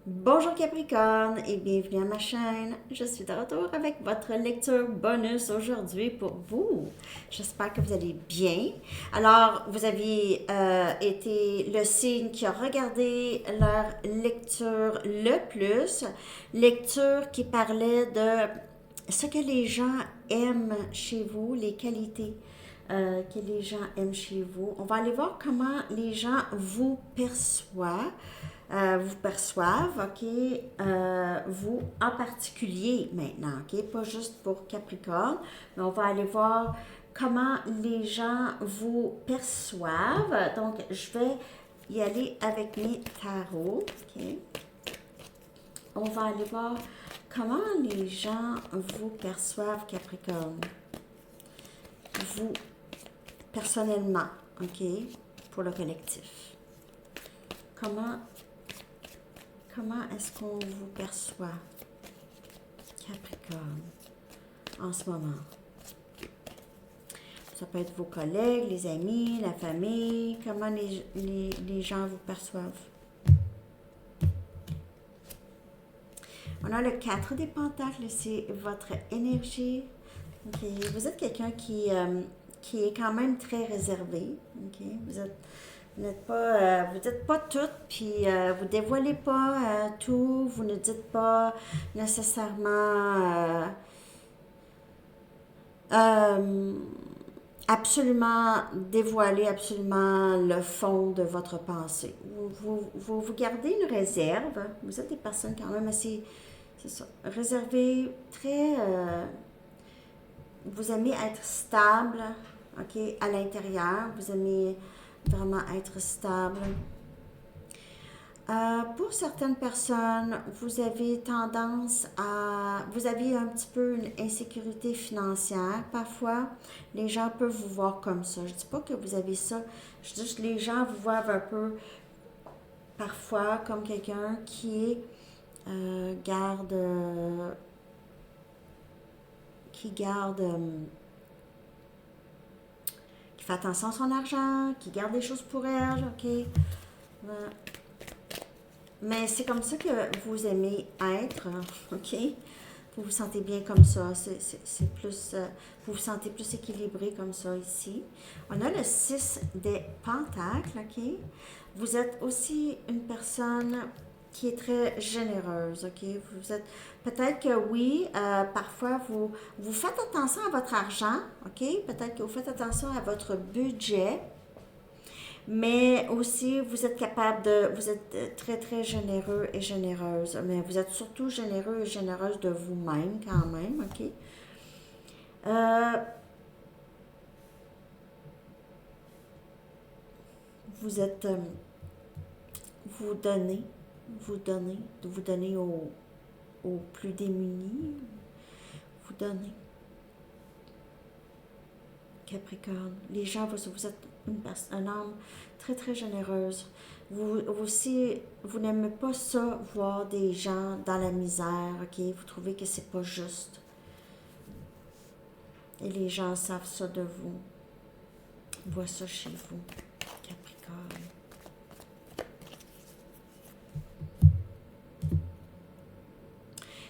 Bonjour Capricorne et bienvenue à ma chaîne. Je suis de retour avec votre lecture bonus aujourd'hui pour vous. J'espère que vous allez bien. Alors, vous avez été le signe qui a regardé leur lecture le plus. Lecture qui parlait de ce que les gens aiment chez vous, les qualités que les gens aiment chez vous. On va aller voir comment les gens vous perçoivent, ok, vous en particulier maintenant, ok, pas juste pour Capricorne, mais on va aller voir comment les gens vous perçoivent. Donc, je vais y aller avec mes tarots, ok. On va aller voir comment les gens vous perçoivent, Capricorne. Vous, personnellement, ok, pour le collectif. Comment est-ce qu'on vous perçoit, Capricorne, en ce moment? Ça peut être vos collègues, les amis, la famille. Comment les gens vous perçoivent? On a le 4 des pentacles, c'est votre énergie. Okay. Vous êtes quelqu'un qui est quand même très réservé. Okay. Vous n'êtes pas toutes, puis vous dévoilez pas tout, vous ne dites pas nécessairement euh, absolument dévoiler absolument le fond de votre pensée. Vous gardez une réserve. Vous êtes des personnes quand même assez, c'est ça, réservées, très vous aimez être stable, ok, à l'intérieur. Vous aimez vraiment être stable. Pour certaines personnes, vous avez vous avez un petit peu une insécurité financière. Parfois, les gens peuvent vous voir comme ça. Je dis pas que vous avez ça. Je dis que les gens vous voient un peu, parfois, comme quelqu'un garde, qui garde, qui fait attention à son argent, qui garde des choses pour elle, ok. Mais c'est comme ça que vous aimez être, ok? Vous vous sentez bien comme ça. C'est plus, vous vous sentez plus équilibré comme ça ici. On a le 6 des pentacles, ok? Vous êtes aussi une personne qui est très généreuse, ok? Vous êtes, peut-être que oui, parfois vous faites attention à votre argent, ok? Peut-être que vous faites attention à votre budget, mais aussi, vous êtes très, très généreux et généreuse. Mais vous êtes surtout généreux et généreuse de vous-même quand même, ok? Euh, vous êtes, vous donnez, vous donnez aux plus démunis, vous donnez. Capricorne, les gens, vous êtes un âme très, très généreuse. Vous aussi, vous n'aimez pas ça, voir des gens dans la misère, ok? Vous trouvez que c'est pas juste. Et les gens savent ça de vous. Ils voient ça chez vous, Capricorne.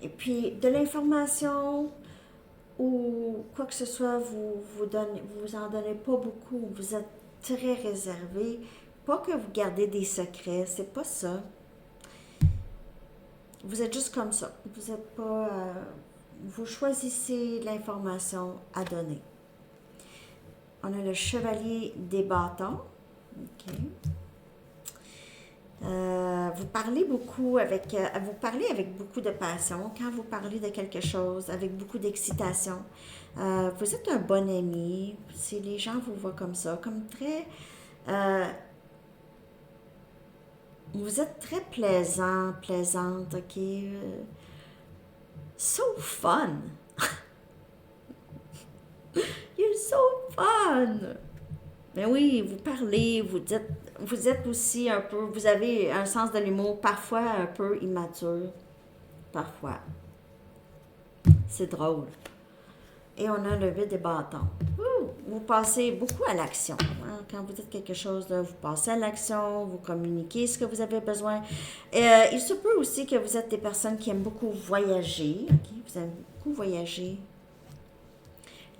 Et puis, de l'information ou quoi que ce soit, vous en donnez pas beaucoup. Vous êtes très réservé. Pas que vous gardez des secrets, c'est pas ça. Vous êtes juste comme ça. Vous êtes pas. Vous choisissez l'information à donner. On a le chevalier des bâtons. OK. Vous parlez avec beaucoup de passion quand vous parlez de quelque chose, avec beaucoup d'excitation. Vous êtes un bon ami. Si les gens vous voient comme ça, comme très, euh, vous êtes très plaisante, ok. So fun. You're so fun. Mais oui, vous parlez, vous êtes aussi un peu, vous avez un sens de l'humour parfois un peu immature, parfois. C'est drôle. Et on a le 8 des bâtons. Vous passez beaucoup à l'action. Hein? Quand vous dites quelque chose, là, vous passez à l'action, vous communiquez ce que vous avez besoin. Il se peut aussi que vous êtes des personnes qui aiment beaucoup voyager. Okay? Vous aimez beaucoup voyager.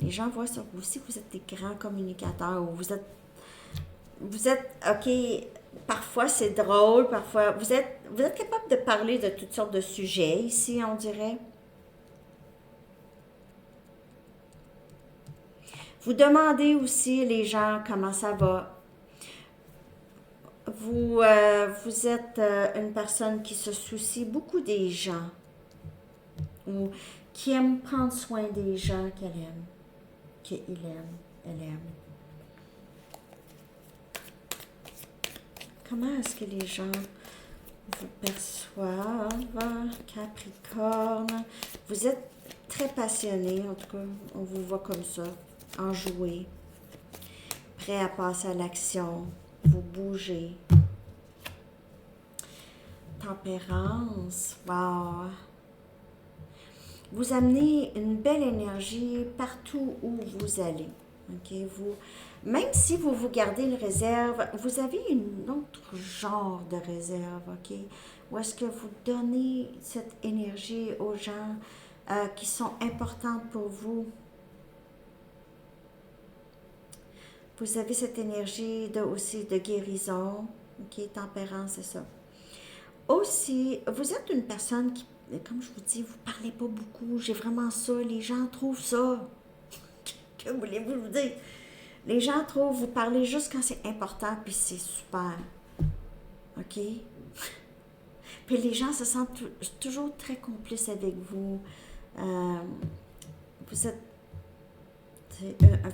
Les gens voient sur vous aussi que vous êtes des grands communicateurs. Ou vous êtes, OK, parfois c'est drôle, parfois vous êtes capable de parler de toutes sortes de sujets ici, on dirait. Vous demandez aussi les gens comment ça va. Vous êtes une personne qui se soucie beaucoup des gens ou qui aime prendre soin des gens qu'elle aime, qu'il aime, elle aime. Comment est-ce que les gens vous perçoivent, Capricorne? Vous êtes très passionné, en tout cas, on vous voit comme ça, enjoué, prêt à passer à l'action, vous bougez. Tempérance, wow! Vous amenez une belle énergie partout où vous allez. Okay? Même si vous gardez une réserve, vous avez un autre genre de réserve. Okay? Où est-ce que vous donnez cette énergie aux gens qui sont importants pour vous? Vous avez cette énergie aussi de guérison. Okay? Tempérance, c'est ça. Aussi, vous êtes une personne qui, comme je vous dis, vous ne parlez pas beaucoup. J'ai vraiment ça. Les gens trouvent ça. Que voulez-vous vous dire? Les gens trouvent, vous parlez juste quand c'est important, puis c'est super. OK? Puis les gens se sentent toujours très complices avec vous. Vous êtes...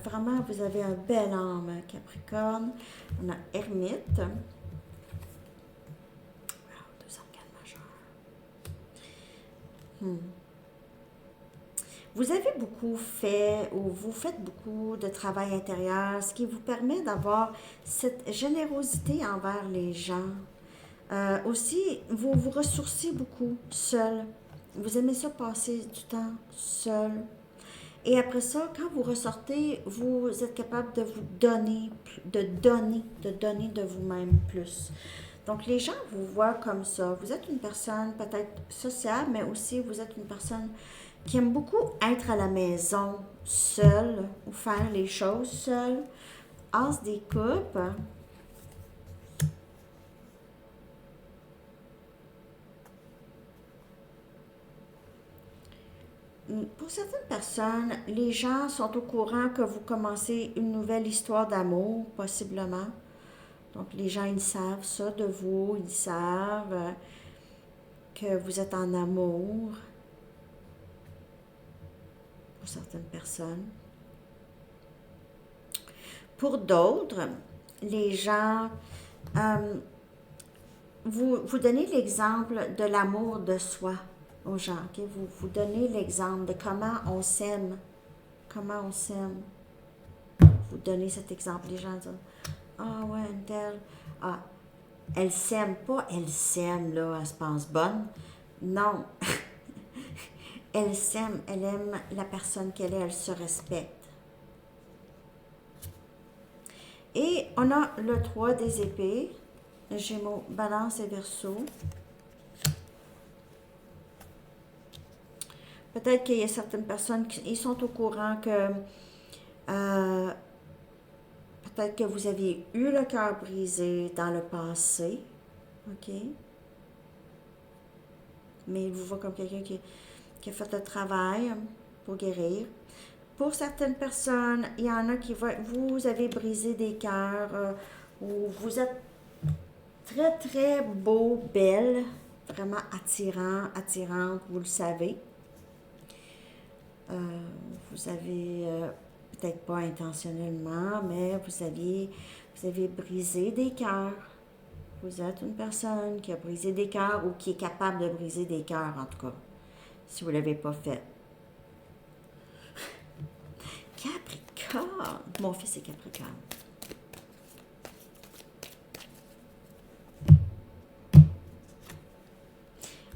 vraiment, vous avez un bel âme, Capricorne. On a Ermite. Wow, 2 organes majeurs. Vous avez beaucoup fait ou vous faites beaucoup de travail intérieur, ce qui vous permet d'avoir cette générosité envers les gens. Aussi, vous vous ressourcez beaucoup seul. Vous aimez ça passer du temps seul. Et après ça, quand vous ressortez, vous êtes capable de vous donner, de vous-même plus. Donc, les gens vous voient comme ça. Vous êtes une personne peut-être sociable, mais aussi vous êtes une personne qui aime beaucoup être à la maison seule ou faire les choses seule. As des coupes. Pour certaines personnes, les gens sont au courant que vous commencez une nouvelle histoire d'amour, possiblement. Donc, les gens, ils savent ça de vous, ils savent que vous êtes en amour. Pour certaines personnes. Pour d'autres, les gens, vous donnez l'exemple de l'amour de soi aux gens. Okay? Vous donnez l'exemple de comment on s'aime. Comment on s'aime. Vous donnez cet exemple. Les gens disent, ah ouais, une telle, ah, elle s'aime pas, elle s'aime, là, elle se pense bonne. Non. Elle s'aime, elle aime la personne qu'elle est, elle se respecte. Et on a le 3 des épées, Gémeaux, Balance et Verseau. Peut-être qu'il y a certaines personnes qui sont au courant que peut-être que vous avez eu le cœur brisé dans le passé, OK? Mais il vous voit comme quelqu'un qui a fait le travail pour guérir. Pour certaines personnes, il y en a qui vous avez brisé des cœurs, ou vous êtes très, très beau, belle, vraiment attirant, attirante, vous le savez. Vous avez, peut-être pas intentionnellement, mais vous avez brisé des cœurs. Vous êtes une personne qui a brisé des cœurs ou qui est capable de briser des cœurs, en tout cas, si vous ne l'avez pas fait. Capricorne. Mon fils est Capricorne.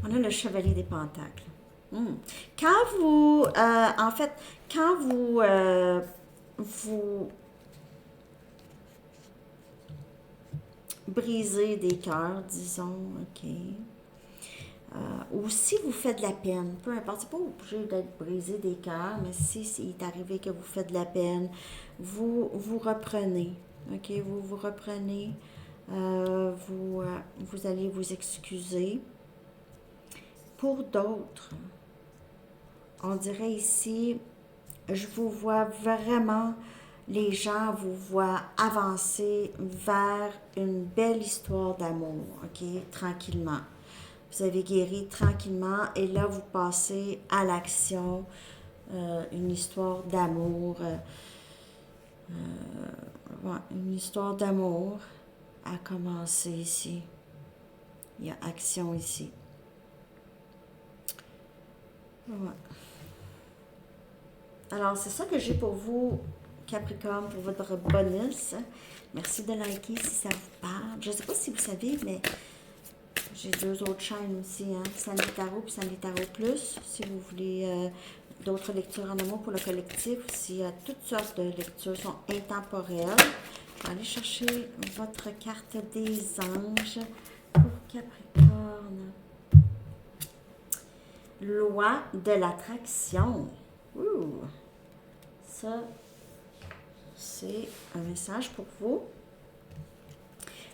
On a le chevalier des pentacles. Quand vous, en fait, quand vous brisez des cœurs, disons, ok, ou si vous faites de la peine, peu importe, c'est pas obligé d'être brisé des cœurs, mais si il est arrivé que vous faites de la peine, vous reprenez, ok, vous reprenez, vous allez vous excuser. Pour d'autres, on dirait ici, je vous vois vraiment, les gens vous voient avancer vers une belle histoire d'amour, ok, tranquillement. Vous avez guéri tranquillement et là, vous passez à l'action, une histoire d'amour, ouais, une histoire d'amour a commencé ici. Il y a action ici. Ouais. Alors, c'est ça que j'ai pour vous, Capricorne, pour votre bonus. Merci de liker si ça vous parle. Je ne sais pas si vous savez, mais j'ai deux autres chaînes aussi, hein, Sandy Tarot et Sandy Tarot Plus. Si vous voulez d'autres lectures en amour pour le collectif, il y a toutes sortes de lectures, sont intemporelles. Allez chercher votre carte des anges pour Capricorne. Loi de l'attraction. Ouh. Ça, c'est un message pour vous.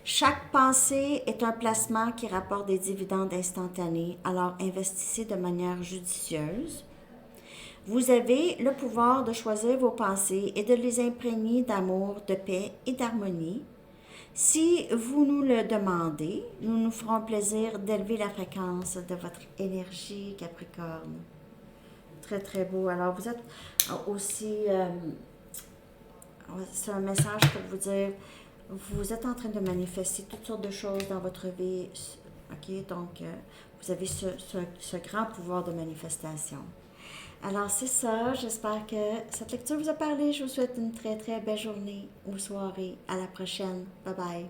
Chaque pensée est un placement qui rapporte des dividendes instantanés, alors investissez de manière judicieuse. Vous avez le pouvoir de choisir vos pensées et de les imprégner d'amour, de paix et d'harmonie. Si vous nous le demandez, nous nous ferons plaisir d'élever la fréquence de votre énergie, Capricorne. Très, très beau. Alors, vous êtes aussi... c'est un message pour vous dire, vous êtes en train de manifester toutes sortes de choses dans votre vie. OK? Donc, vous avez ce grand pouvoir de manifestation. Alors, c'est ça. J'espère que cette lecture vous a parlé. Je vous souhaite une très, très belle journée ou soirée. À la prochaine. Bye bye.